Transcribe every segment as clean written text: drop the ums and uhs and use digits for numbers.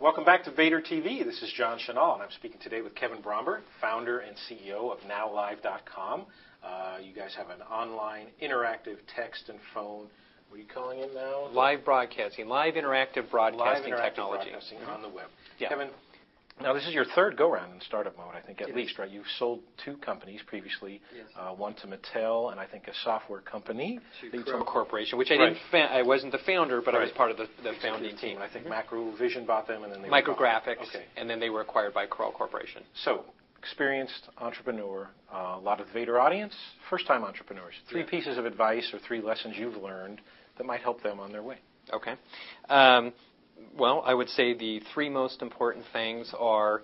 Welcome back to Vader TV. This is John Chenal, and I'm speaking today with Kevin Bromber, founder and CEO of NowLive.com. You guys have an online interactive text and phone. What are you calling it now? Live broadcasting, live interactive broadcasting technology. Broadcasting on the web. Yeah. Kevin, now this is your third go-round in startup mode, I think, at least, right? You've sold 2 companies previously, yes. One to Mattel and I think a software company. To a corporation, which I didn't. I wasn't the founder, but I was part of the founding team. I think Macrovision bought them, and then they Micrographics, and then they were acquired by Kroll Corporation. So, experienced entrepreneur, a lot of Vader audience, first-time entrepreneurs. 3 pieces of advice or 3 lessons you've learned that might help them on their way. Okay. Well, I would say the 3 most important things are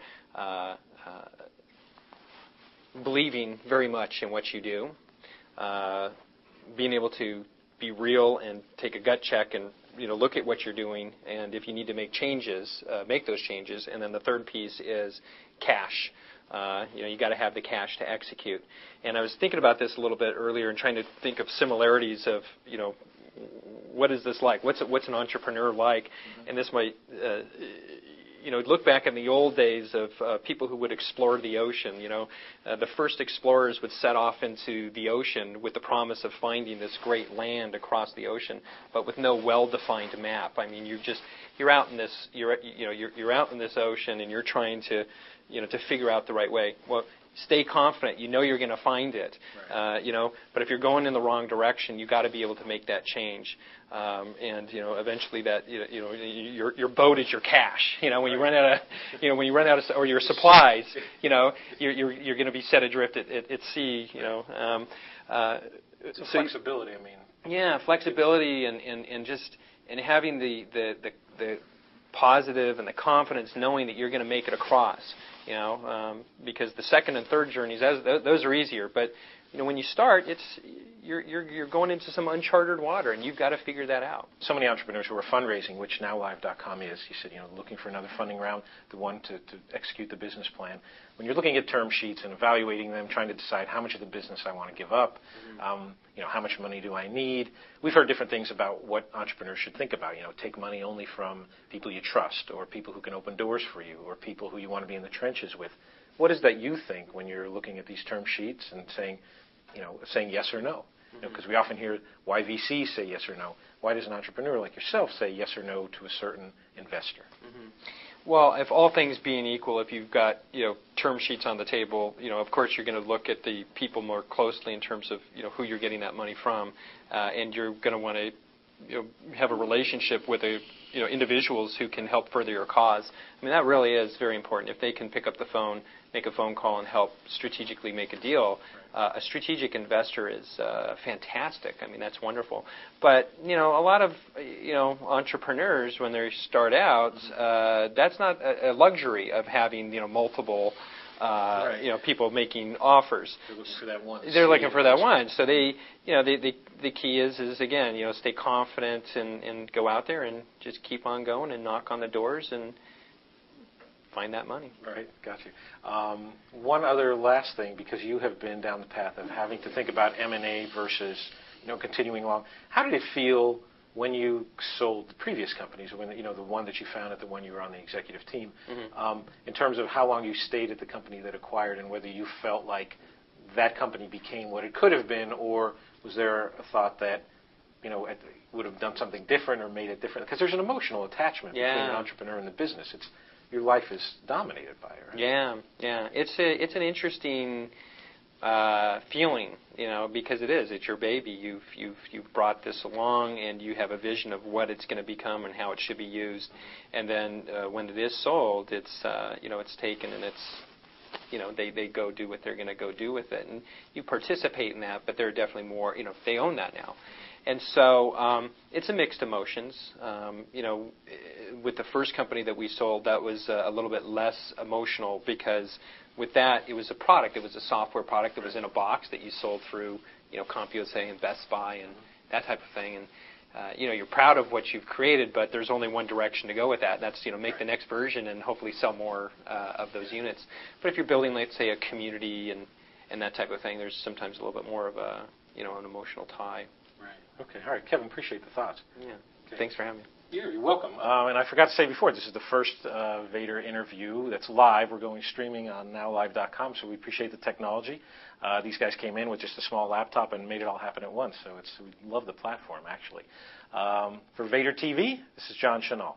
believing very much in what you do, being able to be real and take a gut check and look at what you're doing, and if you need to make changes, make those changes. And then the third piece is cash. You got to have the cash to execute. And I was thinking about this a little bit earlier and trying to think of similarities of what is this like? What's an entrepreneur like? And this might, look back in the old days of people who would explore the ocean. The first explorers would set off into the ocean with the promise of finding this great land across the ocean, but with no well-defined map. I mean, you're out in this, you're out in this ocean, and you're trying to, to figure out the right way. Well, stay confident. You're going to find it. Right. But if you're going in the wrong direction, you got to be able to make that change. And eventually that your boat is your cash. When you run out of or your supplies, you're going to be set adrift at sea. So flexibility. I mean. Yeah, flexibility and just having the positive and the confidence, knowing that you're going to make it across. Because the second and third journeys, those are easier. But when you start, you're going into some uncharted water, and you've got to figure that out. So many entrepreneurs who are fundraising, which NowLive.com is, you said, looking for another funding round, the one to execute the business plan. When you're looking at term sheets and evaluating them, trying to decide how much of the business I want to give up, how much money do I need? We've heard different things about what entrepreneurs should think about. Take money only from people you trust, or people who can open doors for you, or people who you want to be in the trenches with. What is that you think when you're looking at these term sheets and saying yes or no? Because we often hear why VCs say yes or no. Why does an entrepreneur like yourself say yes or no to a certain investor? Well, if all things being equal, if you've got term sheets on the table, of course you're going to look at the people more closely in terms of who you're getting that money from, and you're going to want to have a relationship with individuals who can help further your cause. I mean, that really is very important. If they can pick up the phone, make a phone call, and help strategically make a deal, a strategic investor is fantastic. I mean, that's wonderful. But a lot of entrepreneurs, when they start out, that's not a luxury of having multiple. People making offers. They're looking for that one. They're looking for that one. So the key is again, stay confident and go out there and just keep on going and knock on the doors and find that money. Right, got you. One other last thing, because you have been down the path of having to think about M&A versus continuing along. How did it feel when you sold the previous companies, when the one that you founded, the one you were on the executive team, in terms of how long you stayed at the company that acquired, and whether you felt like that company became what it could have been, or was there a thought that would have done something different or made it different? Because there's an emotional attachment between an entrepreneur and the business. Your life is dominated by it. Right? Yeah. It's an interesting feeling, because it's your baby. You've brought this along, and you have a vision of what it's going to become and how it should be used. And then when it is sold, it's it's taken, and it's they go do what they're going to go do with it, and you participate in that. But there are definitely more. They own that now. And so it's a mixed emotions. With the first company that we sold, that was a little bit less emotional, because with that, it was a product. It was a software product that was in a box that you sold through, CompUSA and Best Buy and that type of thing. And you're proud of what you've created, but there's only one direction to go with that. And that's make the next version and hopefully sell more of those units. But if you're building, let's say, a community and that type of thing, there's sometimes a little bit more of a an emotional tie. Right. Okay. All right, Kevin. Appreciate the thoughts. Yeah. Thanks for having me. You're welcome. And I forgot to say before, this is the first Vader interview that's live. We're going streaming on nowlive.com, so we appreciate the technology. These guys came in with just a small laptop and made it all happen at once, so we love the platform, actually. For Vader TV, this is John Chenal.